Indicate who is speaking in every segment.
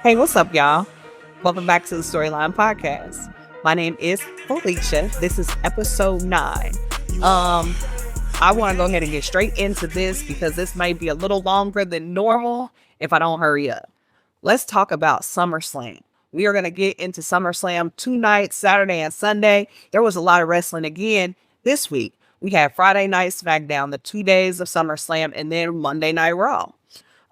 Speaker 1: Hey, what's up, y'all? Welcome back to the Storyline Podcast. My name is Felicia. This is episode 9. Um, I want to go ahead and get straight into this because this might be a little longer than normal if I don't hurry up. Let's talk about SummerSlam. We are going to get into SummerSlam 2 nights, Saturday and Sunday. There was a lot of wrestling again this week. We had Friday Night SmackDown, the 2 days of SummerSlam, and then Monday Night Raw.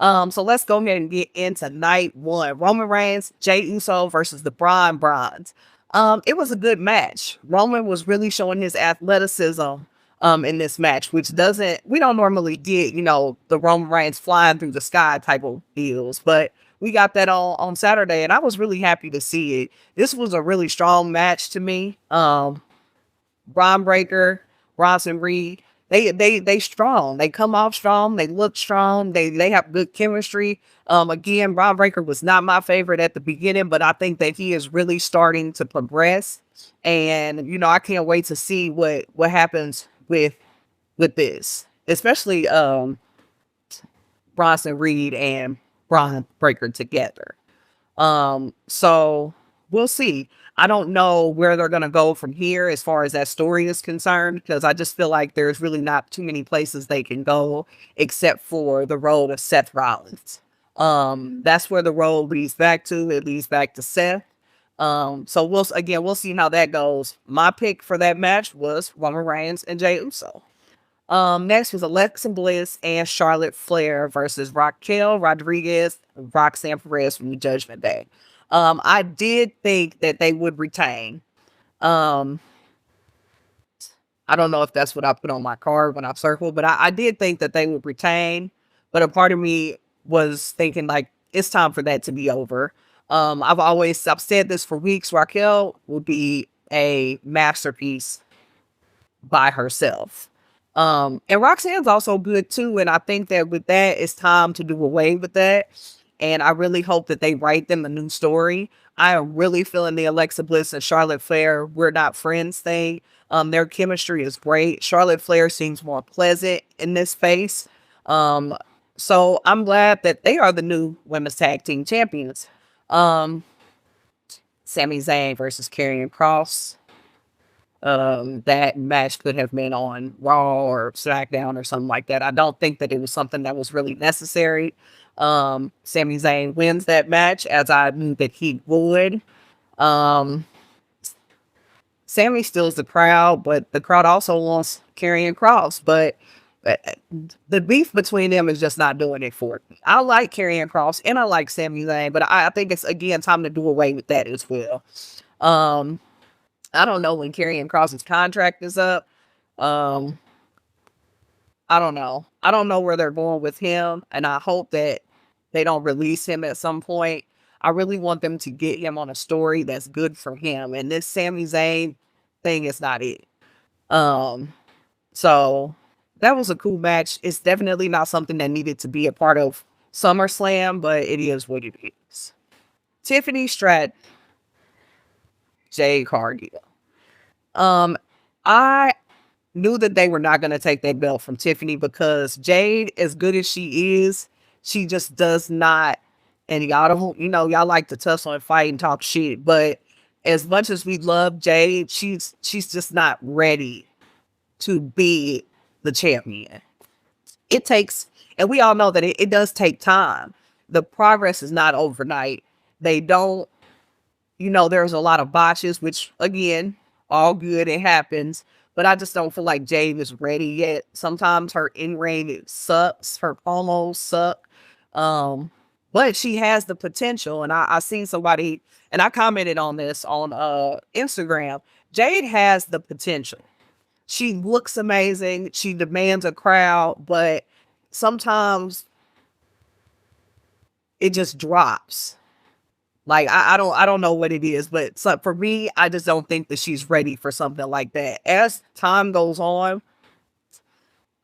Speaker 1: So let's go ahead and get into night 1. Roman Reigns, Jey Uso versus the Bronze. It was a good match. Roman was really showing his athleticism in this match, which we don't normally get, the Roman Reigns flying through the sky type of deals, but we got that on Saturday, and I was really happy to see it. This was a really strong match to me. Braun Breaker, Bronson Reed, they strong. They come off strong. They look strong. They have good chemistry. Again, Braun Breaker was not my favorite at the beginning, but I think that he is really starting to progress. And I can't wait to see what happens with this, especially Bronson Reed and Braun Breaker together. So we'll see. I don't know where they're going to go from here as far as that story is concerned, because I just feel like there's really not too many places they can go except for the road of Seth Rollins. That's where the road leads back to. It leads back to Seth. So we'll see how that goes. My pick for that match was Roman Reigns and Jey Uso. Next was Alexa Bliss and Charlotte Flair versus Raquel Rodriguez, Roxanne Perez from the Judgment Day. I did think that they would retain. I don't know if that's what I put on my card when I circled, but I did think that they would retain. But a part of me was thinking like it's time for that to be over. I've said this for weeks. Raquel will be a masterpiece by herself. And Roxanne's also good too. And I think that with that, it's time to do away with that. And I really hope that they write them a new story. I am really feeling the Alexa Bliss and Charlotte Flair "we're not friends" thing. Their chemistry is great. Charlotte Flair seems more pleasant in this space. So I'm glad that they are the new women's tag team champions. Sami Zayn versus Karrion Kross. That match could have been on Raw or SmackDown or something like that. I don't think that it was something that was really necessary. Sami Zayn wins that match, as I knew that he would. Sami steals the crowd, but the crowd also wants Karrion Kross. But the beef between them is just not doing it for me. I like Karrion Kross and I like Sami Zayn, but I think it's again time to do away with that as well. I don't know when Karrion Kross's contract is up. I don't know. I don't know where they're going with him, and I hope that they don't release him at some point. I really want them to get him on a story that's good for him, and this Sami Zayn thing is not it. So that was a cool match. It's definitely not something that needed to be a part of SummerSlam, but it is what it is. Tiffany Stratton, Jade Cargill. I knew that they were not going to take that belt from Tiffany because Jade, as good as she is, she just does not. And y'all don't, y'all like to tussle and fight and talk shit, but as much as we love Jade, she's just not ready to be the champion. It takes, and we all know that it does take time. The progress is not overnight. They don't, there's a lot of botches, which again, all good, it happens. But I just don't feel like Jade is ready yet. Sometimes her in-ring sucks. Her promos suck. But she has the potential. And I seen somebody, and I commented on this on Instagram. Jade has the potential. She looks amazing. She demands a crowd. But sometimes it just drops. Like, I don't know what it is, but for me, I just don't think that she's ready for something like that. As time goes on,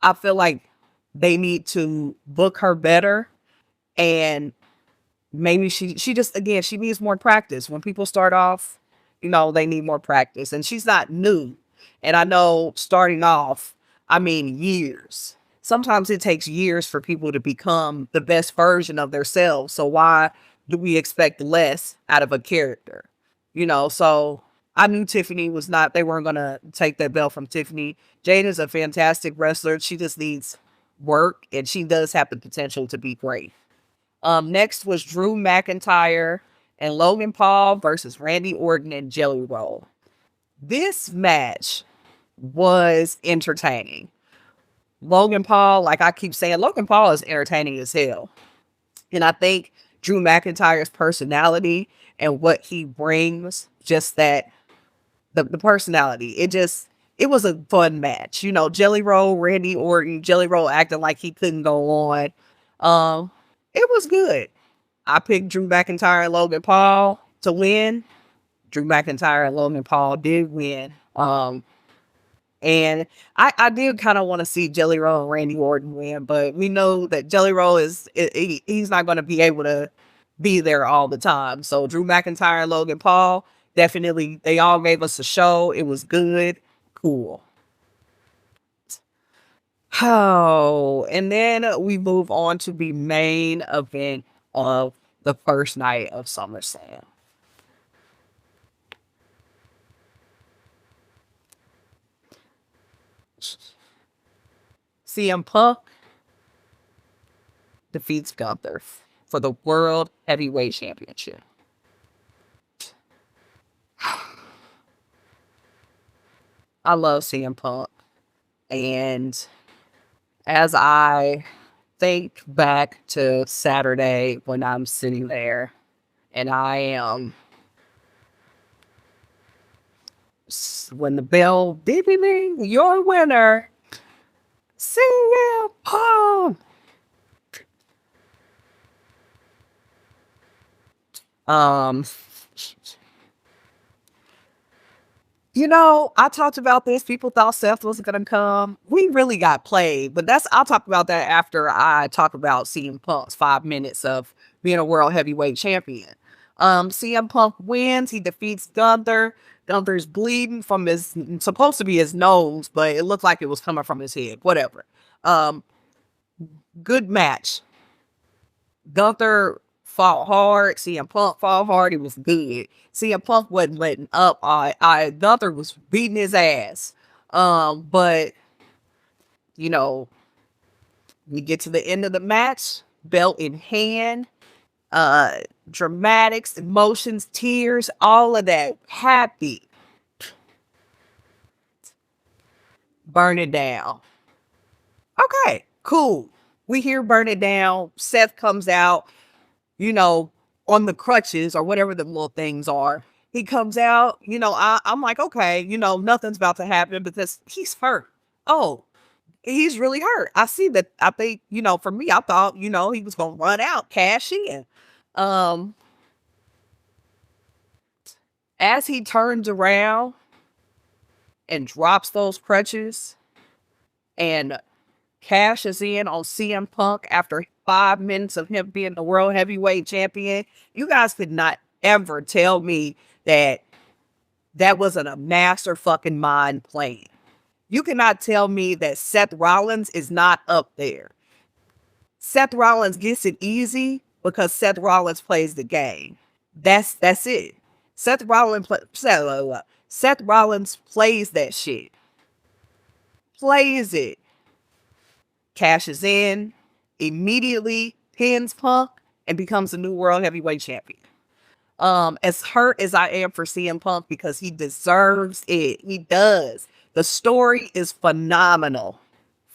Speaker 1: I feel like they need to book her better, and maybe she just, again, she needs more practice. When people start off, they need more practice, and she's not new. And I know starting off, I mean, years. Sometimes it takes years for people to become the best version of themselves. So why do we expect less out of a character? So I knew Tiffany was not, they weren't going to take that belt from Tiffany. Jade is a fantastic wrestler. She just needs work, and she does have the potential to be great. Next was Drew McIntyre and Logan Paul versus Randy Orton and Jelly Roll. This match was entertaining. Logan Paul, like I keep saying, Logan Paul is entertaining as hell. And I think Drew McIntyre's personality and what he brings, just that, the personality, it was a fun match. Jelly Roll, Randy Orton, Jelly Roll acting like he couldn't go on. It was good. I picked Drew McIntyre and Logan Paul to win. Drew McIntyre and Logan Paul did win. And I did kind of want to see Jelly Roll and Randy Orton win, but we know that Jelly Roll he's not going to be able to be there all the time. So Drew McIntyre and Logan Paul, definitely, they all gave us a show. It was good. Cool. Oh, and then we move on to the main event of the first night of SummerSlam. CM Punk defeats Gunther for the World Heavyweight Championship. I love CM Punk. And as I think back to Saturday when I'm sitting there and I am, when the bell ding ding ding, your winner, CM Punk. I talked about this. People thought Seth was going to come. We really got played, but I'll talk about that after I talk about CM Punk's 5 minutes of being a world heavyweight champion. CM Punk wins. He defeats Gunther. Gunther's bleeding from supposed to be his nose, but it looked like it was coming from his head. Whatever. Good match. Gunther fought hard. CM Punk fought hard. It was good. CM Punk wasn't letting up. Gunther was beating his ass. But we get to the end of the match, belt in hand, dramatics, emotions, tears, all of that. Happy. Burn it down. Okay, cool. We hear Burn It Down. Seth comes out, on the crutches or whatever the little things are. He comes out, I'm like, okay, nothing's about to happen because he's hurt. Oh, he's really hurt. I see that. I think, for me, I thought, he was going to run out, cash in. As he turns around and drops those crutches and cashes in on CM Punk after 5 minutes of him being the world heavyweight champion, you guys could not ever tell me that wasn't a master fucking mind plan. You cannot tell me that Seth Rollins is not up there. Seth Rollins gets it easy because Seth Rollins plays the game. That's it. Seth Rollins plays that shit. Plays it. Cashes in, immediately pins Punk, and becomes the new world heavyweight champion. As hurt as I am for CM Punk because he deserves it. He does. The story is phenomenal.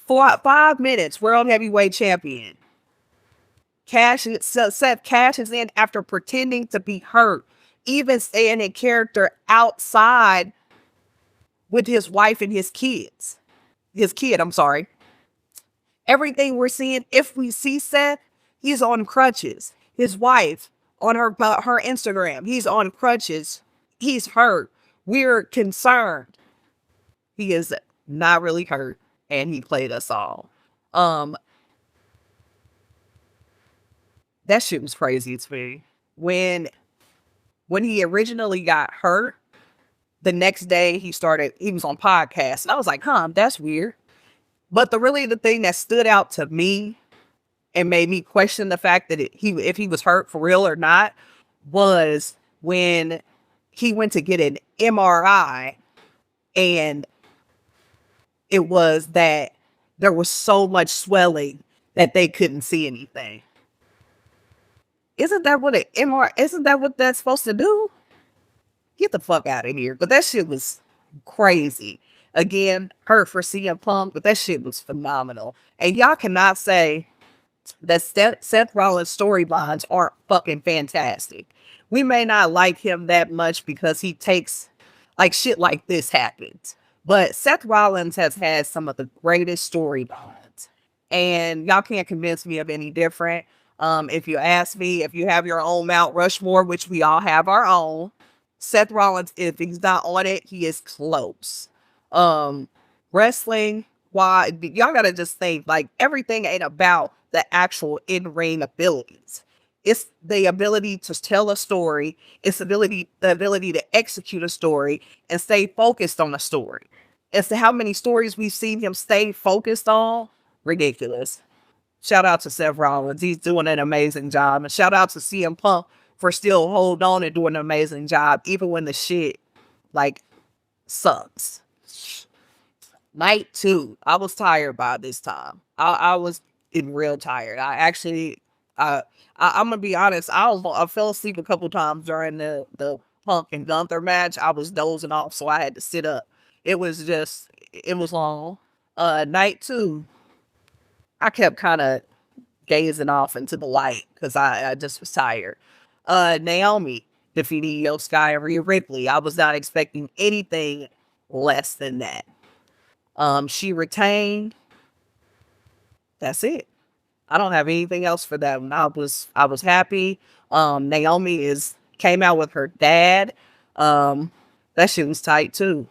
Speaker 1: 5 minutes, world heavyweight champion. Seth cashes in after pretending to be hurt, even staying in character outside with his wife and his kids. His kid, I'm sorry. Everything we're seeing, if we see Seth, he's on crutches. His wife, on her Instagram, he's on crutches. He's hurt. We're concerned. He is not really hurt, and he played us all. That shit was crazy to me. When he originally got hurt, the next day he was on podcast, and I was like, that's weird. But the thing that stood out to me and made me question the fact that if he was hurt for real or not was when he went to get an MRI, and it was that there was so much swelling that they couldn't see anything. Isn't that what an MRI? Isn't that what that's supposed to do? Get the fuck out of here! But that shit was crazy. Again, hurt for CM Punk, but that shit was phenomenal. And y'all cannot say that Seth Rollins storylines aren't fucking fantastic. We may not like him that much because he takes like shit like this happens. But Seth Rollins has had some of the greatest storylines. And y'all can't convince me of any different. If you ask me, if you have your own Mount Rushmore, which we all have our own, Seth Rollins, if he's not on it, he is close. Um, Wrestling, why y'all gotta just think like everything ain't about the actual in-ring abilities. It's the ability to tell a story, the ability to execute a story and stay focused on a story. As to how many stories we've seen him stay focused on, ridiculous. Shout out to Seth Rollins. He's doing an amazing job. And shout out to CM Punk for still holding on and doing an amazing job, even when the shit like sucks. Night 2, I was tired by this time. I was in real tired. I actually, I'm gonna be honest. I fell asleep a couple times during the Punk and Gunther match. I was dozing off, so I had to sit up. It was long. Night 2, I kept kind of gazing off into the light because I just was tired. Naomi defeating Io Sky and Rhea Ripley. I was not expecting anything less than that. She retained. That's it. I don't have anything else for that one. I was happy. Naomi came out with her dad. That shit was tight too.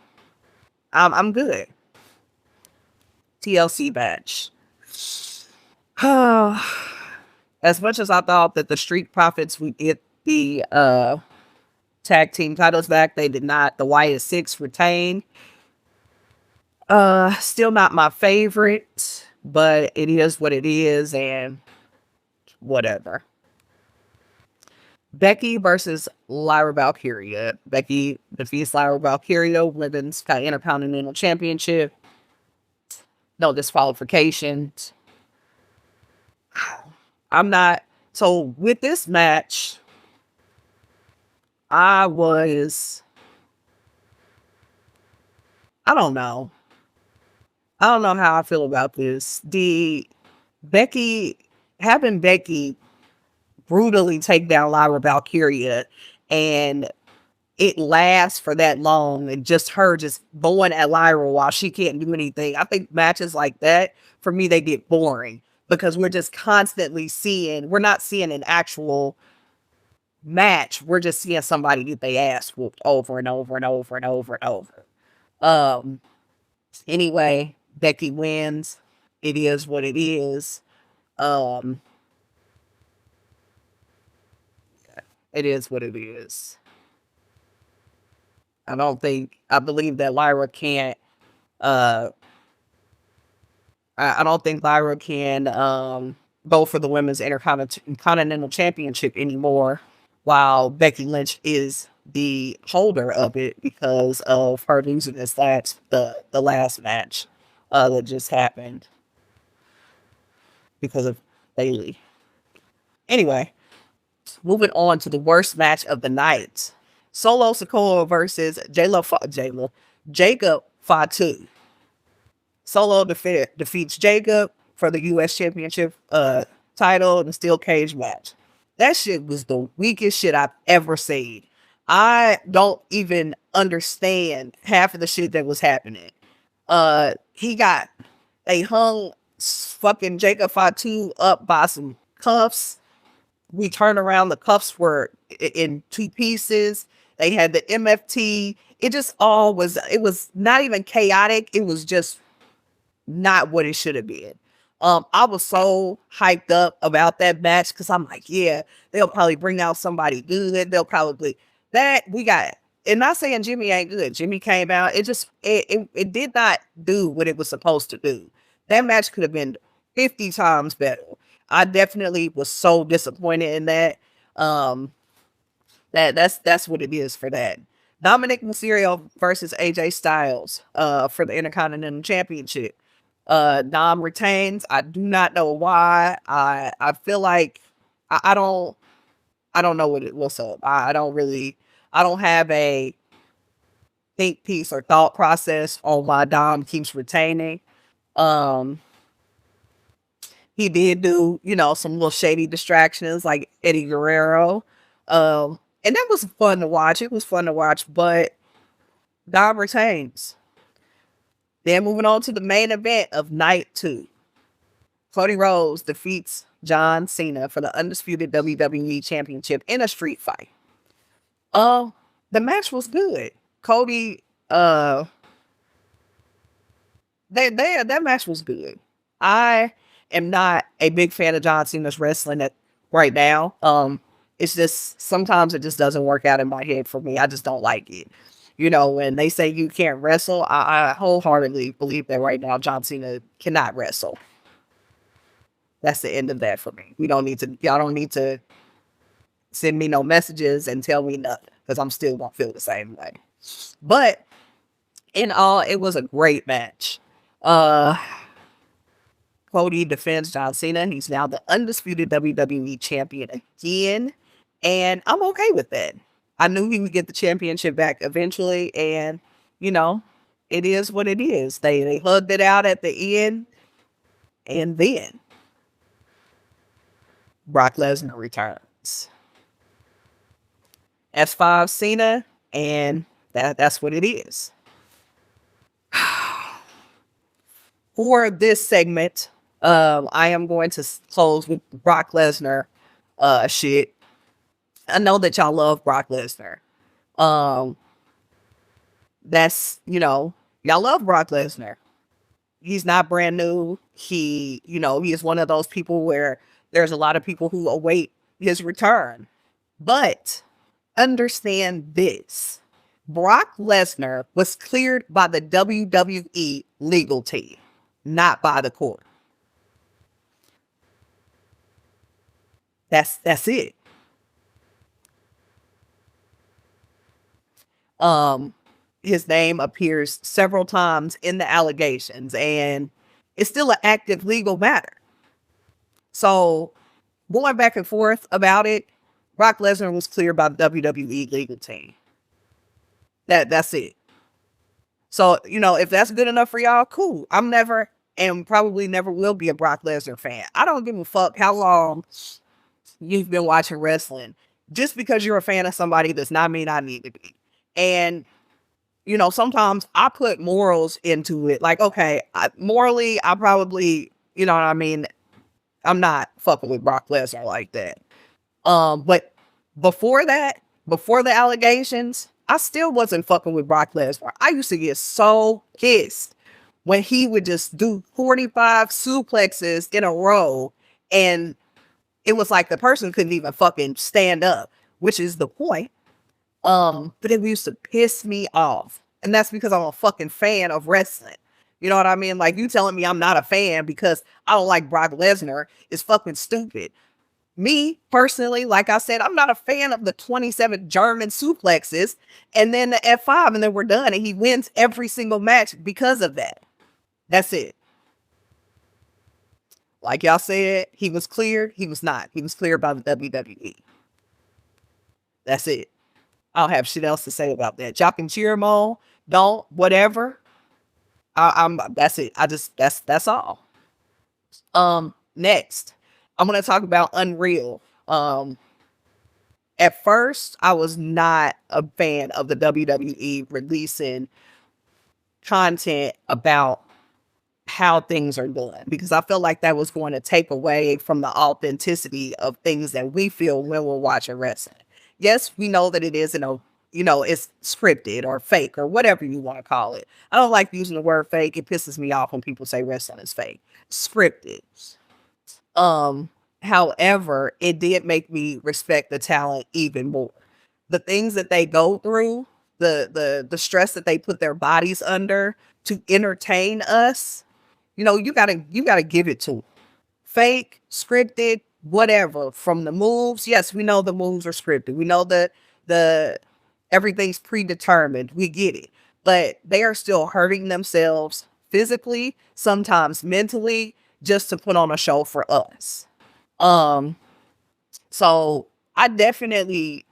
Speaker 1: I'm good. TLC match. As much as I thought that the Street Profits would get the tag team titles back, they did not. The Wyatt Six retained. Still not my favorite, but it is what it is, and whatever. Becky versus Lyra Valkyria. Becky defeats Lyra Valkyria, Women's Intercontinental Championship. No disqualifications. I'm not. So with this match, I don't know. I don't know how I feel about this. Becky, having Becky brutally take down Lyra Valkyria and it lasts for that long and just her just going at Lyra while she can't do anything. I think matches like that, for me, they get boring because we're just constantly we're not seeing an actual match. We're just seeing somebody get their ass whooped over and over and over and over and over. Anyway, Becky wins. It is what it is. It is what it is. I believe that Lyra can't, I don't think Lyra can, go for the Women's Intercontinental Championship anymore, while Becky Lynch is the holder of it because of her losing the last match, that just happened because of Bayley. Anyway, moving on to the worst match of the night. Solo Sikoa versus Jacob Fatu. Solo defeats Jacob for the U.S. Championship title in a steel cage match. That shit was the weakest shit I've ever seen. I don't even understand half of the shit that was happening. They hung fucking Jacob Fatu up by some cuffs. We turned around, the cuffs were in two pieces. They had the MFT. It was not even chaotic. It was just not what it should have been. I was so hyped up about that match because I'm like, yeah, they'll probably bring out somebody good. And not saying Jimmy ain't good. Jimmy came out. It did not do what it was supposed to do. That match could have been 50 times better. I definitely was so disappointed in that. Um, that's what it is for that. Dominic Mysterio versus AJ Styles for the Intercontinental Championship. Dom retains. I do not know why. I feel like I don't know what's up. I don't have a think piece or thought process on why Dom keeps retaining. Um he did do, some little shady distractions like Eddie Guerrero. And that was fun to watch. It was fun to watch, but Dom retains. Then moving on to the main event of night 2. Cody Rhodes defeats John Cena for the undisputed WWE Championship in a street fight. Uh, the match was good. Cody, that match was good. I am not a big fan of John Cena's wrestling right now. It's just sometimes it just doesn't work out in my head for me. I just don't like it. When they say you can't wrestle, I wholeheartedly believe that right now John Cena cannot wrestle. That's the end of that for me. Y'all don't need to send me no messages and tell me nothing because I'm still gonna feel the same way. But in all, it was a great match. Cody defends John Cena. He's now the undisputed WWE champion again. And I'm okay with that. I knew he would get the championship back eventually. And, you know, it is what it is. They hugged it out at the end. And then Brock Lesnar returns. S5 Cena. And that's what it is. For this segment, I am going to close with Brock Lesnar shit. I know that y'all love Brock Lesnar. Y'all love Brock Lesnar. He's not brand new. He is one of those people where there's a lot of people who await his return. But understand this. Brock Lesnar was cleared by the WWE legal team, not by the court. That's it. His name appears several times in the allegations, and it's still an active legal matter. So, going back and forth about it, Brock Lesnar was cleared by the WWE legal team. That's it. So, if that's good enough for y'all, cool. I'm never and probably never will be a Brock Lesnar fan. I don't give a fuck how long you've been watching wrestling. Just because you're a fan of somebody does not mean I need to be. And, sometimes I put morals into it. Like, okay, morally, I probably, you know what I mean? I'm not fucking with Brock Lesnar like that. But before that, before the allegations, I still wasn't fucking with Brock Lesnar. I used to get so pissed when he would just do 45 suplexes in a row, and it was like the person couldn't even fucking stand up, which is the point. But it used to piss me off. And that's because I'm a fucking fan of wrestling. You know what I mean? Like, you telling me I'm not a fan because I don't like Brock Lesnar is fucking stupid. Me, personally, like I said, I'm not a fan of the 27 German suplexes and then the F5 and then we're done. And he wins every single match because of that. That's it. Like y'all said, he was cleared. He was not. He was cleared by the WWE. That's it. I don't have shit else to say about that. Y'all can cheer him on. Don't, whatever. That's it. That's all. Next, I'm going to talk about Unreal. At first, I was not a fan of the WWE releasing content about how things are done because I felt like that was going to take away from the authenticity of things that we feel when we're watching wrestling. Yes, we know that it is, it's scripted or fake or whatever you want to call it. I don't like using the word fake. It pisses me off when people say wrestling is fake. Scripted. However, it did make me respect the talent even more. The things that they go through, the stress that they put their bodies under to entertain us, you gotta give it to them. fake, scripted, whatever. From the moves, yes, we know the moves are scripted. We know that the everything's predetermined. We get it. But they are still hurting themselves physically, sometimes mentally, just to put on a show for us. Um, so I definitely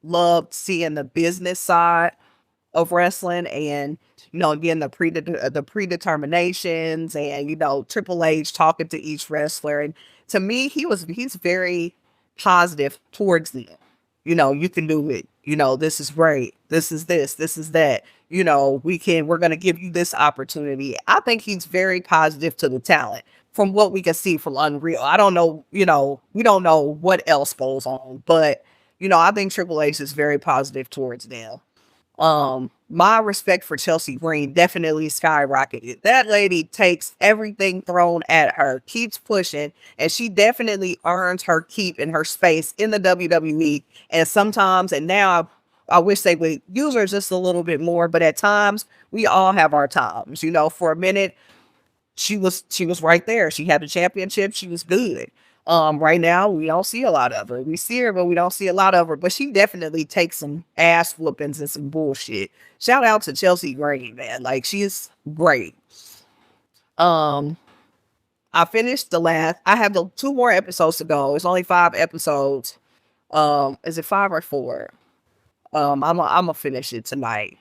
Speaker 1: loved seeing the business side of wrestling, and again, the predeterminations, and Triple H talking to each wrestler, and to me he's very positive towards them. You can do it. This is great. This is that. We're going to give you this opportunity. I think he's very positive to the talent from what we can see from Unreal. I don't know, we don't know what else goes on, but I think Triple H is very positive towards them. My respect for Chelsea Green definitely skyrocketed. That lady takes everything thrown at her, keeps pushing, and she definitely earns her keep in her space in the WWE. And sometimes, and now I wish they would use her just a little bit more, but at times we all have our times. For a minute, she was right there. She had the championship. She was good. Right now we don't see a lot of her. We see her, but we don't see a lot of her. But she definitely takes some ass whoopings and some bullshit. Shout out to Chelsea Green, man. Like, she's great. Um, I finished I have the 2 more episodes to go. It's only 5 episodes. Is it 5 or 4? I'm gonna finish it tonight.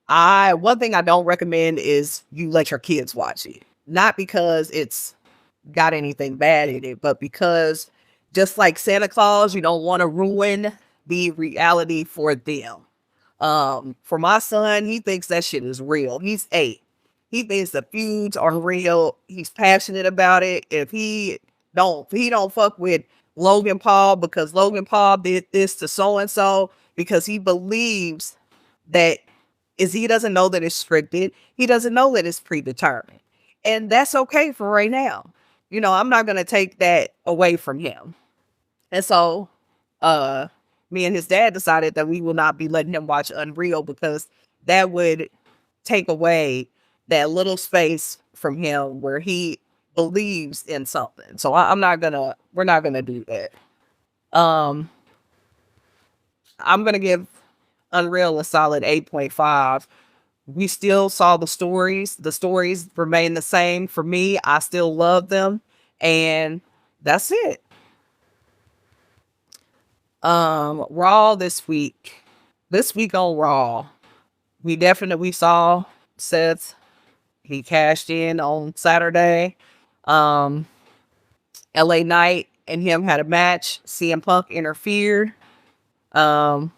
Speaker 1: One thing I don't recommend is you let your kids watch it. Not because it's got anything bad in it, but because just like Santa Claus, you don't want to ruin the reality for them. For my son, he thinks that shit is real. He's 8. He thinks the feuds are real. He's passionate about it. If he don't fuck with Logan Paul because Logan Paul did this to so and so, because he believes that he doesn't know that it's scripted. He doesn't know that it's predetermined. And that's okay for right now. I'm not going to take that away from him. And so, me and his dad decided that we will not be letting him watch Unreal, because that would take away that little space from him where he believes in something. So we're not gonna do that. Um, I'm gonna give Unreal a solid 8.5. We still saw the stories. The stories remain the same for me. I still love them, and that's it. Raw this week. This week on Raw, we definitely saw Seth. He cashed in on Saturday. Um, LA Knight and him had a match. CM Punk interfered. Um,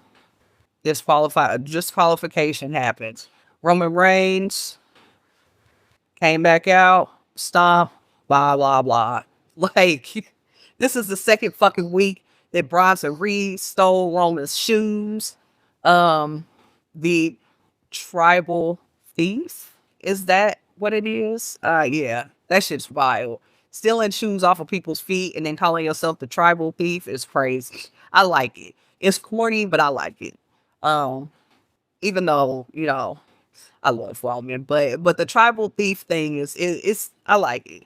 Speaker 1: disqualification happened. Roman Reigns came back out, stomped, blah, blah, blah. Like, this is the second fucking week that Bronson Reed stole Roman's shoes. The tribal thief, is that what it is? Yeah, that shit's wild. Stealing shoes off of people's feet and then calling yourself the tribal thief is crazy. I like it. It's corny, but I like it. Um, Even though, I love Roman, but the tribal thief thing it's I like it.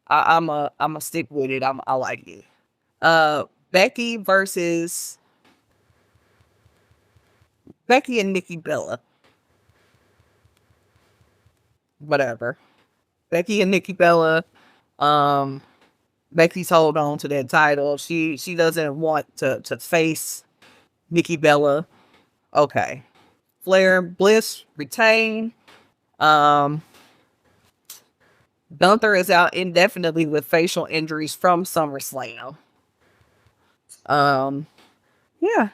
Speaker 1: I'm a stick with it. I like it. Becky versus Becky and Nikki Bella. Whatever. Becky and Nikki Bella. Um, Becky's hold on to that title. She doesn't want to face Nikki Bella. Okay. Flair and Bliss retain. Um, Gunther is out indefinitely with facial injuries from SummerSlam. Um, yeah.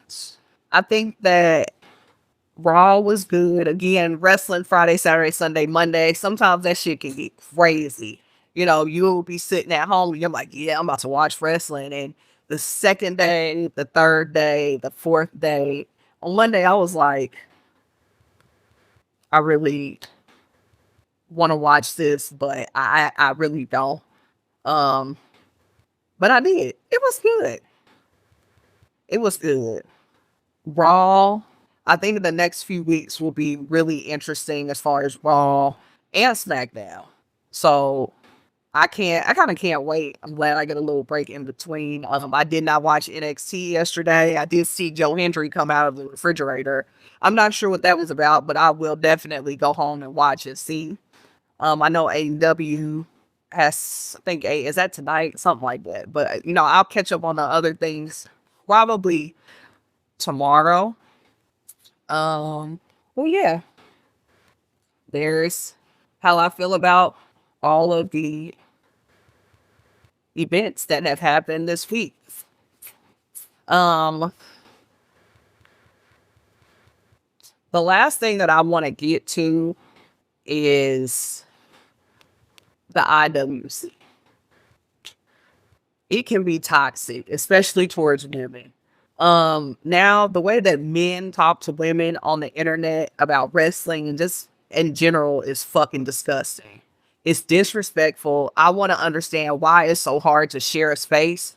Speaker 1: I think that Raw was good. Again, wrestling Friday, Saturday, Sunday, Monday. Sometimes that shit can get crazy. You'll be sitting at home and you're like, yeah, I'm about to watch wrestling. And the second day, the third day, the fourth day, on Monday, I was like, I really want to watch this, but I really don't. Um, but I did. It was good. It was good. Raw. I think the next few weeks will be really interesting as far as Raw and SmackDown. So I kind of can't wait. I'm glad I get a little break in between. I did not watch NXT yesterday. I did see Joe Hendry come out of the refrigerator. I'm not sure what that was about, but I will definitely go home and watch and see. I know AEW has, I think, is that tonight? Something like that. But, I'll catch up on the other things probably tomorrow. Well, yeah, there's how I feel about all of the events that have happened this week. Um, the last thing that I want to get to is the IWC. It can be toxic, especially towards women. Now the way that men talk to women on the internet about wrestling and just in general is fucking disgusting. It's disrespectful. I want to understand why it's so hard to share a space.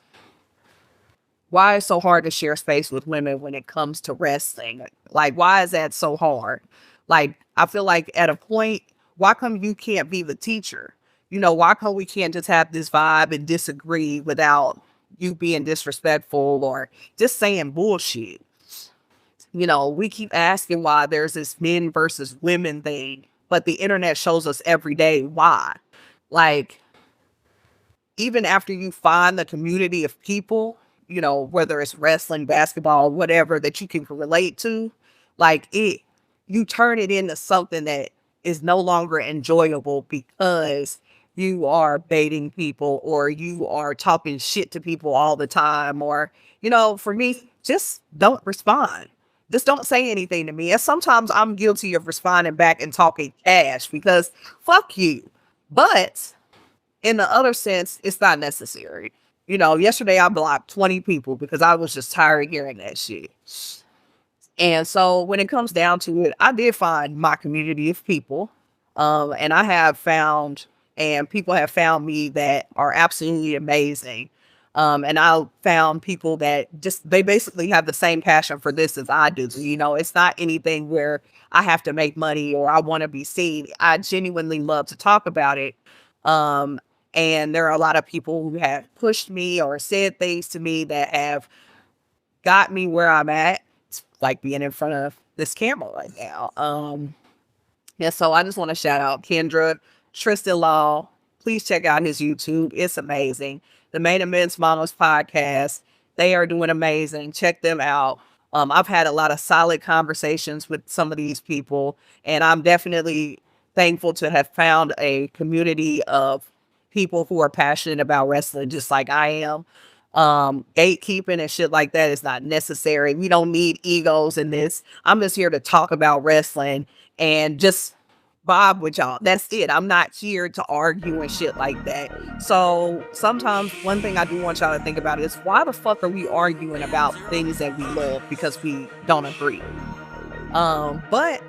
Speaker 1: Why it's so hard to share space with women when it comes to wrestling. Like, why is that so hard? Like, I feel like at a point, why come you can't be the teacher? Why come we can't just have this vibe and disagree without you being disrespectful or just saying bullshit? We keep asking why there's this men versus women thing, but the internet shows us every day why. Like, even after you find the community of people, whether it's wrestling, basketball, whatever that you can relate to, like you turn it into something that is no longer enjoyable because you are baiting people or you are talking shit to people all the time. Or, for me, just don't respond. Just don't say anything to me. And sometimes I'm guilty of responding back and talking cash because fuck you. But in the other sense, it's not necessary. Yesterday I blocked 20 people because I was just tired of hearing that shit. And so when it comes down to it, I did find my community of people. And I have found, and people have found me that are absolutely amazing. And I found people that they basically have the same passion for this as I do. It's not anything where I have to make money or I want to be seen. I genuinely love to talk about it. And there are a lot of people who have pushed me or said things to me that have got me where I'm at, like being in front of this camera right now. Yeah, so I just want to shout out Kendra, Tristan Law. Please check out his YouTube. It's amazing. The Main Events Models podcast. They are doing amazing. Check them out. I've had a lot of solid conversations with some of these people, and I'm definitely thankful to have found a community of people who are passionate about wrestling just like I am. Gatekeeping and shit like that is not necessary. We don't need egos in this. I'm just here to talk about wrestling and just vibe with y'all. That's it. I'm not here to argue and shit like that. So sometimes one thing I do want y'all to think about is why the fuck are we arguing about things that we love because we don't agree? But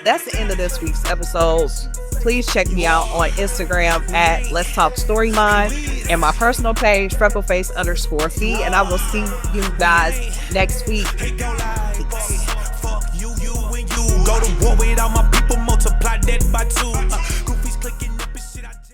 Speaker 1: that's the end of this week's episode. Please check me out on Instagram at Let's Talk Storyline and my personal page, freckleface_fee. And I will see you guys next week. Peace.
Speaker 2: Go to war with all my people, multiply that by 2.